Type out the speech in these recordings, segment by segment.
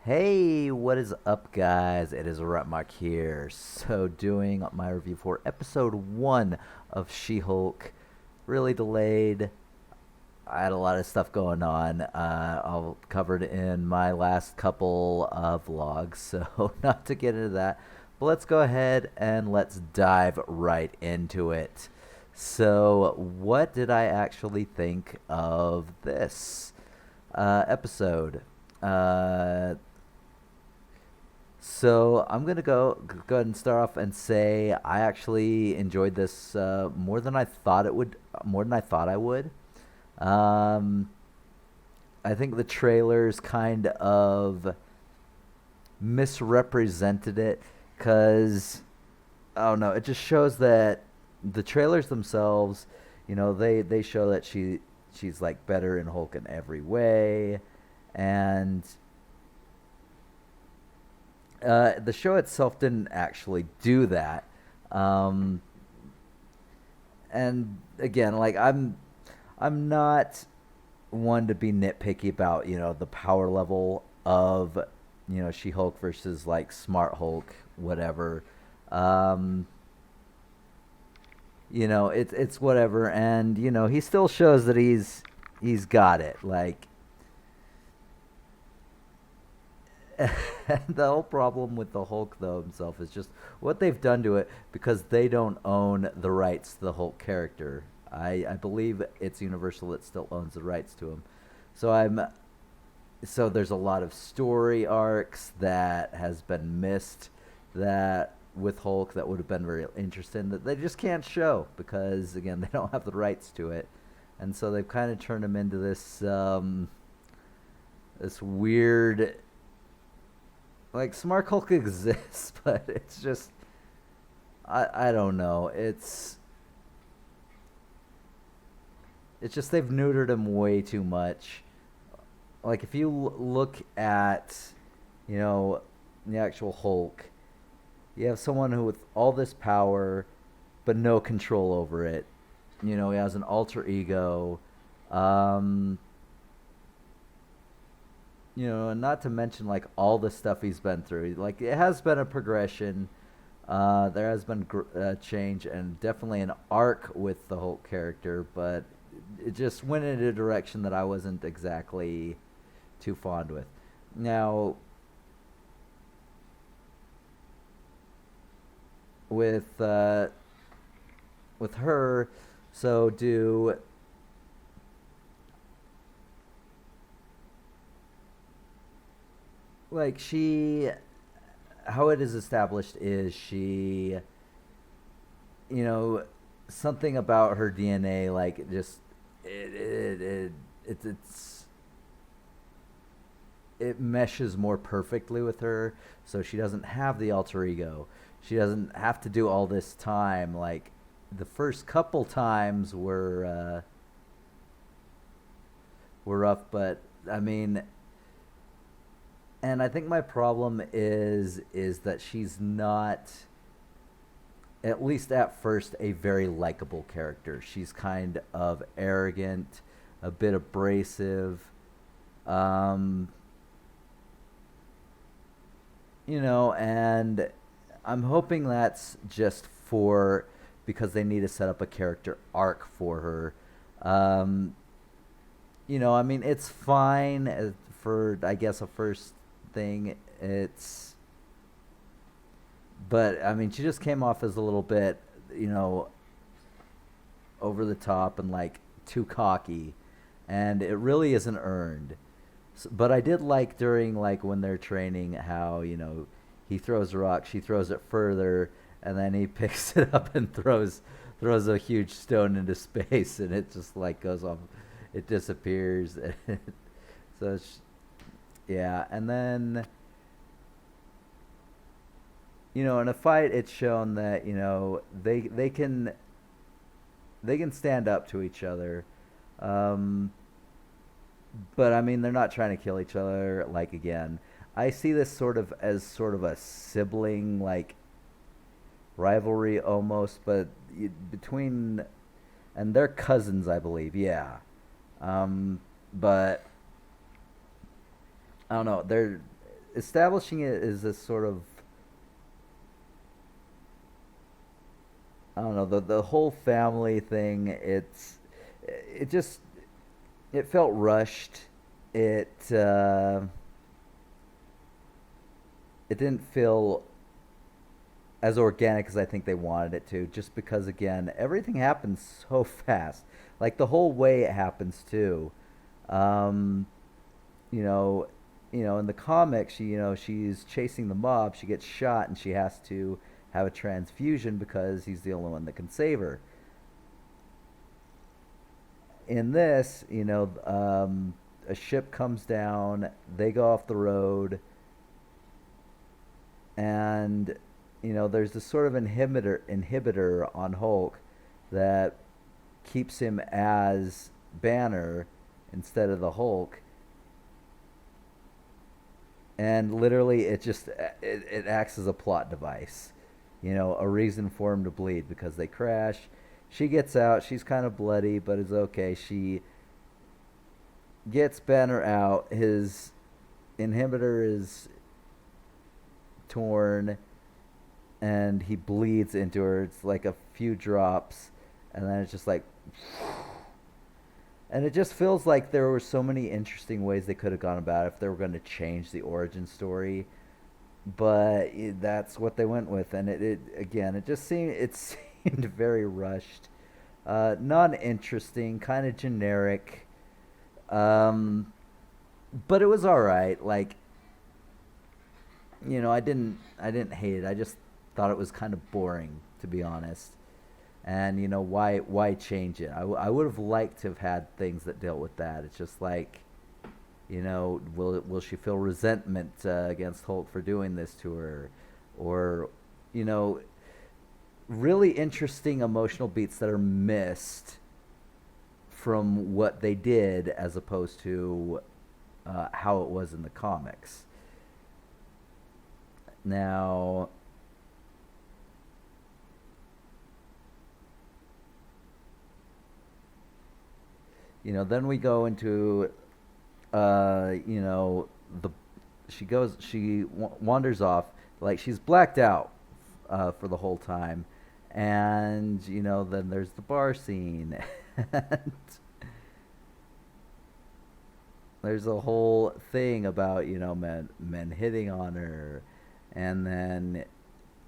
Hey, what is up, guys? It is Rapmark here. So, doing my review for episode 1 of She-Hulk. Really delayed. I had a lot of stuff going on. I'll cover it in my last couple of vlogs, so not to get into that. But let's go ahead and let's dive right into it. So, what did I actually think of this episode? Uh, so I'm gonna go ahead and start off and say I actually enjoyed this more than I thought it would, more than I thought I would. Um, I think the trailers kind of misrepresented it because I don't know. It just shows that the trailers themselves, they show that she's like better in Hulk in every way, and the show itself didn't actually do that. Um, and again, like I'm not one to be nitpicky about the power level of She Hulk versus like Smart Hulk, whatever. Um, it's whatever, and he still shows that he's got it. Like the whole problem with the Hulk though himself is just what they've done to it because they don't own the rights to the Hulk character. I believe it's Universal that still owns the rights to him. So there's a lot of story arcs that has been missed that with Hulk that would have been very interesting that they just can't show because again they don't have the rights to it. And so they've kind of turned him into this weird, like, Smart Hulk exists, but it's just I don't know. It's just they've neutered him way too much. Like if you look at you know the actual Hulk, you have someone who with all this power but no control over it. He has an alter ego. Um, and not to mention like all the stuff he's been through. Like it has been a progression. There has been change and definitely an arc with the Hulk character, but it just went in a direction that I wasn't exactly too fond with. Now, with uh, with her, so do like she how it is established is she you know something about her DNA like just it's it meshes more perfectly with her, so she doesn't have the alter ego. She doesn't have to do all this time. Like the first couple times were rough, but I mean, and I think my problem is that she's not, at least at first, a very likable character. She's kind of arrogant, a bit abrasive. Um, and I'm hoping that's just for because they need to set up a character arc for her. Um, I mean, it's fine for I guess a first thing. But I mean, she just came off as a little bit, you know, over the top and like too cocky, and it really isn't earned. But I did like during like when they're training how he throws a rock, she throws it further, and then he picks it up and throws a huge stone into space, and it just like goes off, it disappears. So yeah, and then in a fight, it's shown that they can stand up to each other. Um, but I mean, they're not trying to kill each other. Like again, I see this sort of as sort of a sibling like rivalry almost, but between and they're cousins, I believe. Yeah, but I don't know. establishing it as this sort of, I don't know, the whole family thing. It just it felt rushed. It it didn't feel as organic as I think they wanted it to. Just because, again, everything happens so fast. Like the whole way it happens too. Um, you know, in the comics, she's chasing the mob. She gets shot, and she has to have a transfusion because he's the only one that can save her. In this, a ship comes down. They go off the road, and there's this sort of inhibitor on Hulk that keeps him as Banner instead of the Hulk, and literally it acts as a plot device, a reason for him to bleed because they crash. She gets out. She's kind of bloody, but is okay. She gets Banner out. His inhibitor is torn, and he bleeds into her. It's like a few drops, and then it's just like, and it just feels like there were so many interesting ways they could have gone about it if they were going to change the origin story, but that's what they went with, and it again, it seemed very rushed, not interesting, kind of generic, um, but it was all right. Like, I didn't hate it. I just thought it was kind of boring, to be honest. And why change it? I would have liked to have had things that dealt with that. It's just like, will she feel resentment against Hulk for doing this to her, or you know, really interesting emotional beats that are missed from what they did as opposed to how it was in the comics. Now, then we go into, the she wanders off, like she's blacked out for the whole time, and then there's the bar scene, and there's a whole thing about men hitting on her, and then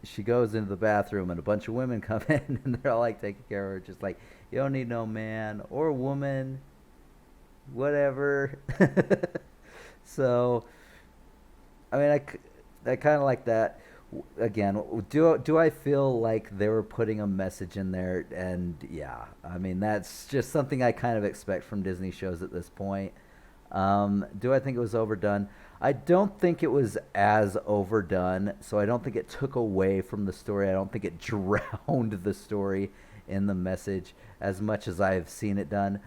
she goes into the bathroom and a bunch of women come in and they're all like taking care of her, just like, you don't need no man or woman, whatever. So, I mean, I kind of like that. Again, do I feel like they were putting a message in there? And yeah, I mean, that's just something I kind of expect from Disney shows at this point. Do I think it was overdone? I don't think it was as overdone, so I don't think it took away from the story. I don't think it drowned the story in the message as much as I've seen it done.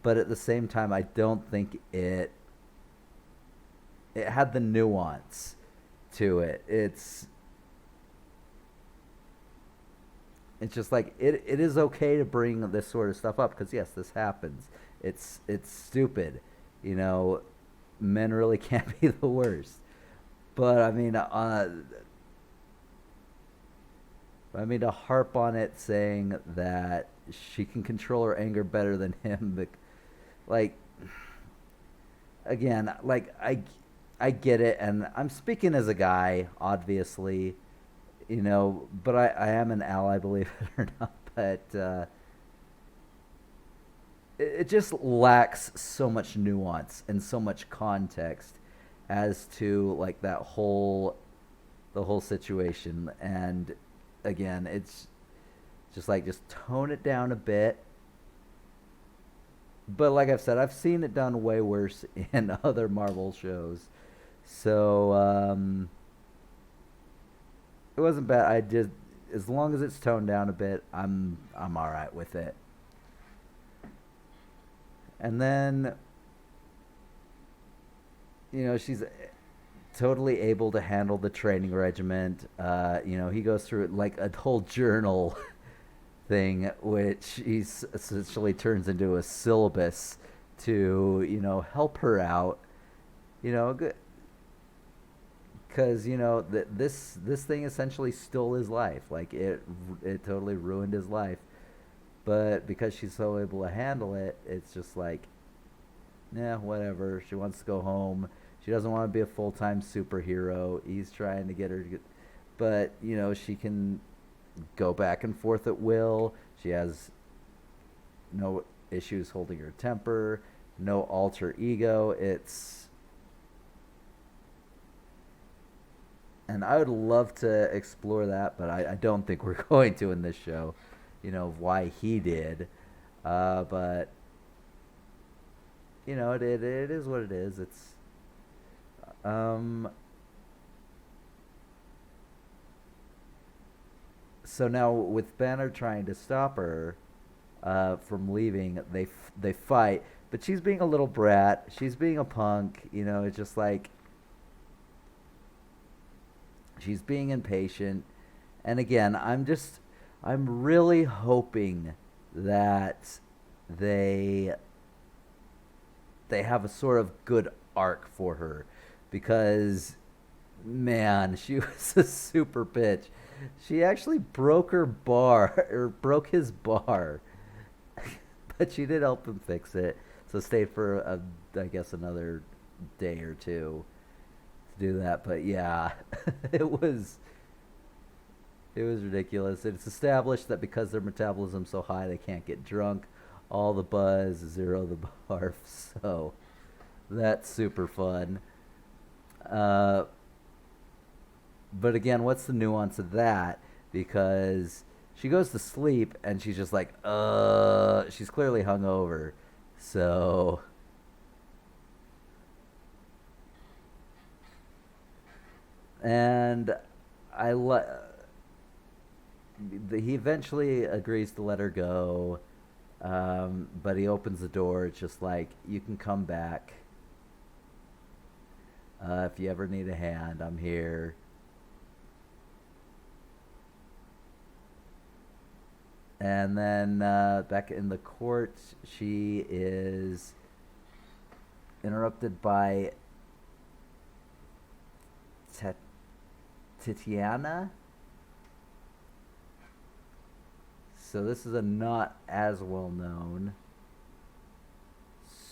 But at the same time, I don't think it had the nuance to it. It's just like it is okay to bring this sort of stuff up because yes, this happens. It's stupid, you know. Men really can't be the worst. But to harp on it, saying that she can control her anger better than him, like, again, like I get it, and I'm speaking as a guy, obviously, but I am an ally, believe it or not. But it just lacks so much nuance and so much context as to like the whole situation. And again, it's just tone it down a bit. But like I've said, I've seen it done way worse in other Marvel shows, so it wasn't bad. I did, as long as it's toned down a bit, I'm all right with it. And then she's totally able to handle the training regiment. He goes through like a whole journal thing, which he essentially turns into a syllabus to help her out. Good. because this thing essentially stole his life. Like it totally ruined his life. But because she's so able to handle it, it's just like, yeah, whatever. She wants to go home. She doesn't want to be a full time superhero. He's trying to get her to get, but she can go back and forth at will. She has no issues holding her temper, no alter ego. And I would love to explore that, but I don't think we're going to in this show. Why he did, but it is what it is. It's um. So now with Banner trying to stop her from leaving, they fight, but she's being a little brat. She's being a punk. It's just like she's being impatient. And again, I'm really hoping that they they have a sort of good arc for her because man, she was a super bitch. She actually broke her bar or broke his bar, but she did help him fix it. So stayed for I guess another day or two to do that. But yeah, it was it was ridiculous. It's established that because their metabolism's so high, they can't get drunk. All the buzz, zero the barf. So that's super fun. Uh, but again, what's the nuance of that? Because she goes to sleep and she's just like, she's clearly hungover. So, and I he eventually agrees to let her go, but he opens the door. It's just like, you can come back. If you ever need a hand, I'm here. And then back in the court, she is interrupted by Titiana. So this is a not as well known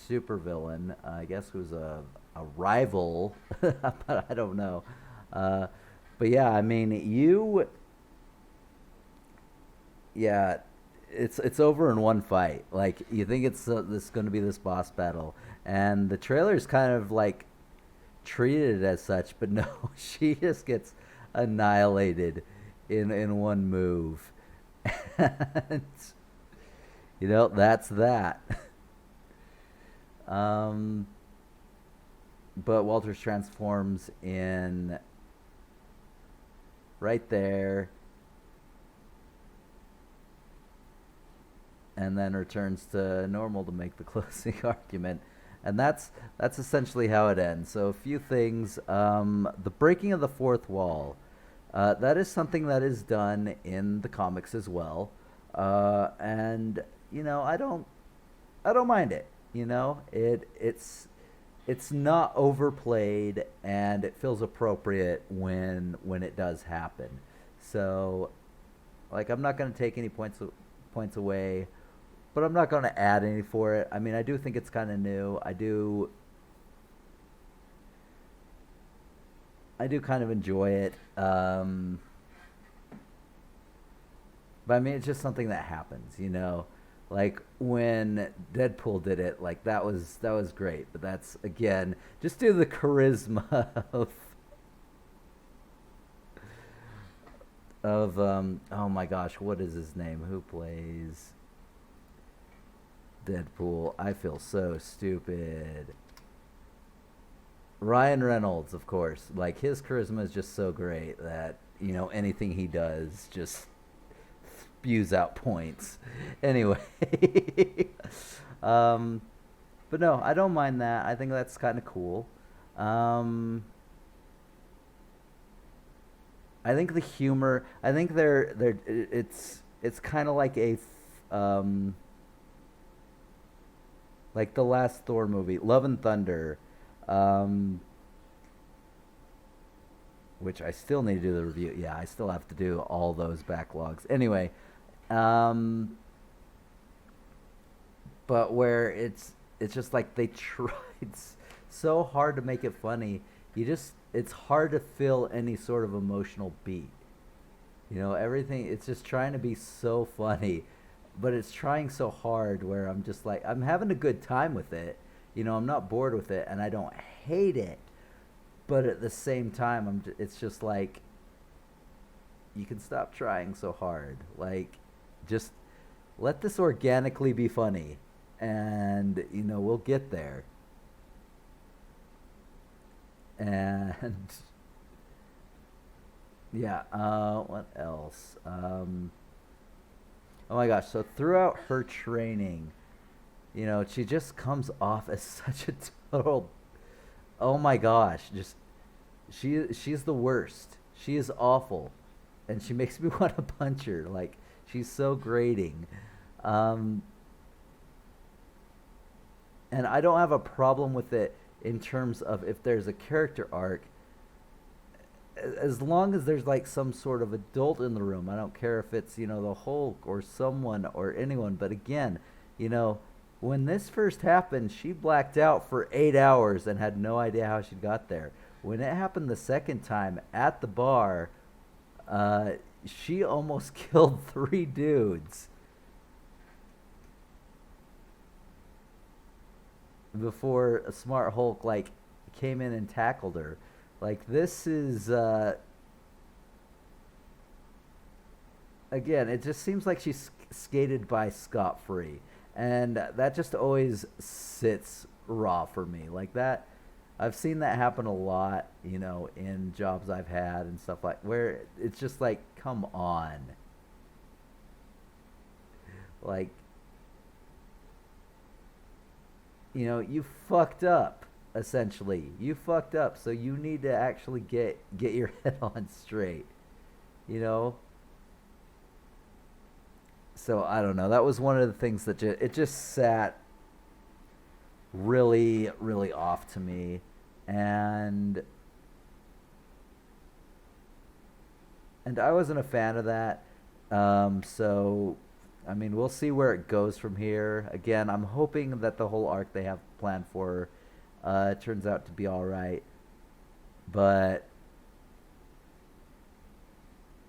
supervillain. I guess who's a rival, but I don't know. Uh, but yeah, I mean, yeah, it's over in one fight. Like you think it's this going to be this boss battle, and the trailer's kind of like treated it as such, but no, she just gets annihilated in one move, and that's that. Um, but Walters transforms in right there and then returns to normal to make the closing argument. And that's essentially how it ends. So a few things. The breaking of the fourth wall. That is something that is done in the comics as well. And I don't mind it. It's not overplayed and it feels appropriate when it does happen. So like I'm not going to take any points away, but I'm not going to add any for it. I mean, I do think it's kind of new. I do kind of enjoy it. But I mean, it's just something that happens. Like when Deadpool did it, like that was great. But that's again just due to the charisma of oh my gosh, what is his name? Who plays Deadpool? I feel so stupid. Ryan Reynolds, of course. Like his charisma is just so great that anything he does just spews out points. Anyway, um, but no, I don't mind that. I think that's kind of cool. Um, I think the humor. I think it's kind of like like the last Thor movie, Love and Thunder. Um, which I still need to do the review. Yeah, I still have to do all those backlogs. Anyway, um, but where it's just like they tried so hard to make it funny. It's hard to feel any sort of emotional beat. Everything, it's just trying to be so funny, but it's trying so hard where I'm just like, I'm having a good time with it. I'm not bored with it and I don't hate it. But at the same time, it's just like, you can stop trying so hard. Like, just let this organically be funny and, we'll get there. And yeah, what else? Oh my gosh, so throughout her training, she just comes off as such a total, oh my gosh, just she's the worst. She is awful, and she makes me want to punch her. Like, she's so grating. Um, and I don't have a problem with it in terms of if there's a character arc, as long as there's like some sort of adult in the room. I don't care if it's the Hulk or someone or anyone. But again, you know, when this first happened, she blacked out for 8 hours and had no idea how she got there. When it happened the second time at the bar, uh, she almost killed 3 dudes before a smart Hulk like came in and tackled her. Like, this is again, it just seems like she's skated by scot free, and that just always sits raw for me. Like that, I've seen that happen a lot, in jobs I've had and stuff, like where it's just like, come on, like, you fucked up. Essentially, you fucked up, so you need to actually get your head on straight. You know. So I don't know. That was one of the things that it just sat really, really off to me, and I wasn't a fan of that. So, I mean, we'll see where it goes from here. Again, I'm hoping that the whole arc they have planned for turns out to be all right. But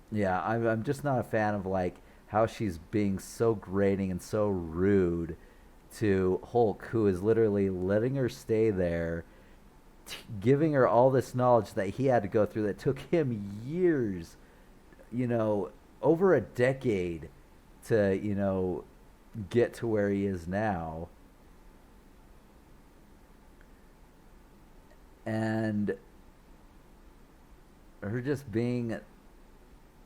yeah, I'm just not a fan of like how she's being so grating and so rude to Hulk, who is literally letting her stay there, giving her all this knowledge that he had to go through that took him years, over a decade to, get to where he is now. And her just being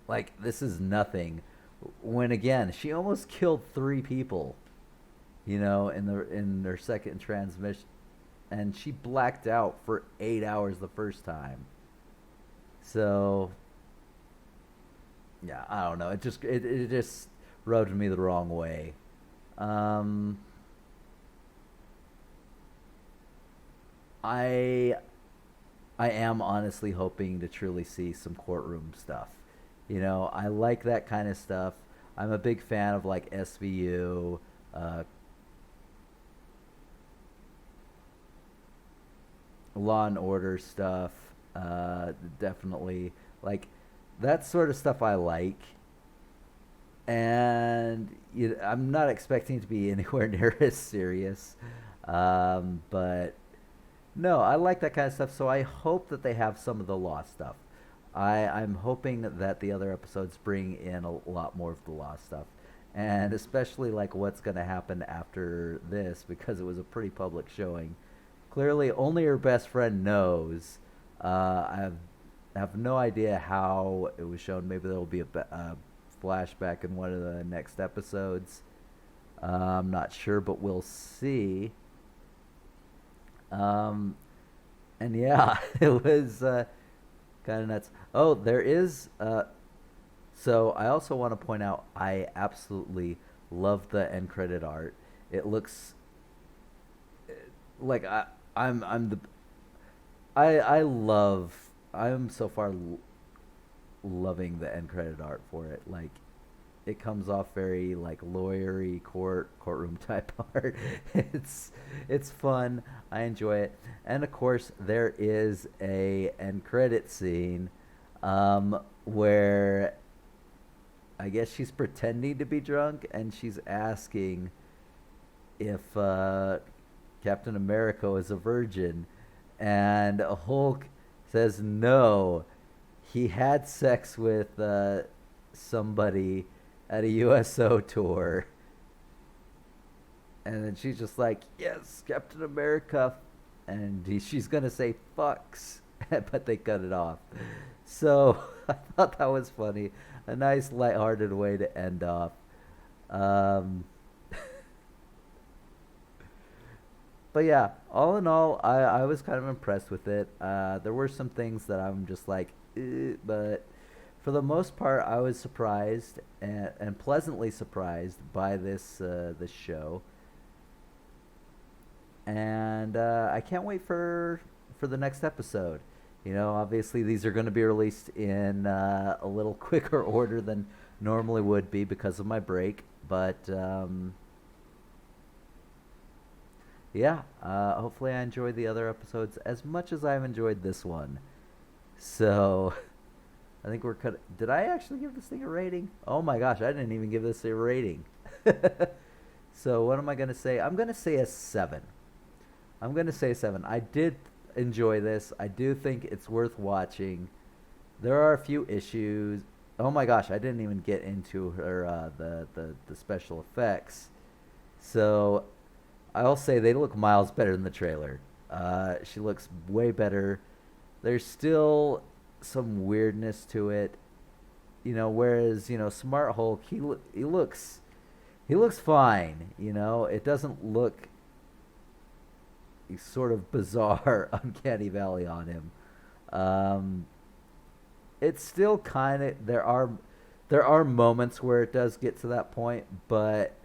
like, this is nothing, when again she almost killed 3 people, in their second transmission, and she blacked out for 8 hours the first time. So yeah, I don't know, it just rubbed me the wrong way. um I I am honestly hoping to truly see some courtroom stuff. I like that kind of stuff. I'm a big fan of like SVU, uh, Law and Order stuff. Definitely like that sort of stuff I like, and I'm not expecting it to be anywhere near as serious. But no, I like that kind of stuff, so I hope that they have some of the law stuff. I'm hoping that the other episodes bring in a lot more of the law stuff. And especially like what's going to happen after this, because it was a pretty public showing. Clearly, only her best friend knows. I have no idea how it was shown. Maybe there will be a flashback in one of the next episodes. I'm not sure, but we'll see. Um, and yeah, it was kind of nuts. Oh, there is. So I also want to point out, I absolutely love the end credit art. It looks like I'm the I love I'm so far loving the end credit art for it. Like, it comes off very like lawyery courtroom type art. It's fun. I enjoy it, and of course there is a end credit scene, where I guess she's pretending to be drunk and she's asking if Captain America is a virgin, and Hulk says no. He had sex with somebody at a USO tour. And then she's just like, yes, Captain America. And she's going to say fucks, but they cut it off. So I thought that was funny. A nice, lighthearted way to end off. Um, but yeah, all in all, I was kind of impressed with it. There were some things that I'm just like, but for the most part, I was surprised and pleasantly surprised by this show, and I can't wait for the next episode. You know, obviously these are going to be released in a little quicker order than normally would be because of my break, but yeah, hopefully I enjoy the other episodes as much as I've enjoyed this one. So I think we're cut. Did I actually give this thing a rating? Oh my gosh, I didn't even give this a rating. So what am I gonna say? I'm gonna say a 7. I'm gonna say 7. I did enjoy this. I do think it's worth watching. There are a few issues. Oh my gosh, I didn't even get into her the special effects. So I'll say they look miles better than the trailer. She looks way better. There's still some weirdness to it, you know. Whereas Smart Hulk, he looks fine. You know, it doesn't look sort of bizarre, uncanny valley on him. It's still kind of there are moments where it does get to that point, but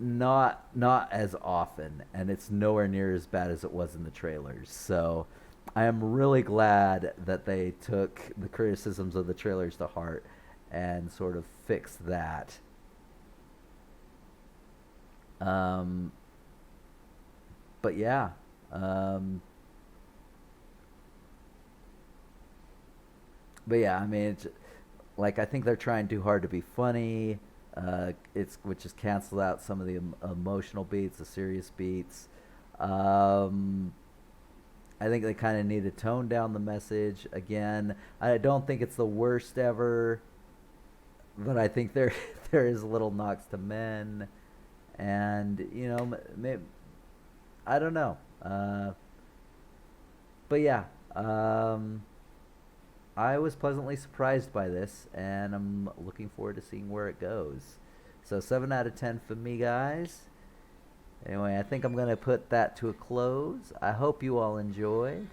not as often, and it's nowhere near as bad as it was in the trailers. So I am really glad that they took the criticisms of the trailers to heart and sort of fixed that. Um, but yeah, um, I mean, like I think they're trying too hard to be funny. It's which has canceled out some of the emotional beats, the serious beats. Um, I think they kind of need to tone down the message again. I don't think it's the worst ever, but I think there there is little knocks to men, and maybe, I don't know. But yeah, I was pleasantly surprised by this, and I'm looking forward to seeing where it goes. So 7 out of 10 for me, guys. Anyway, I think I'm going to put that to a close. I hope you all enjoyed,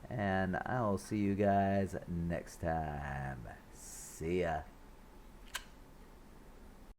and I'll see you guys next time. See ya.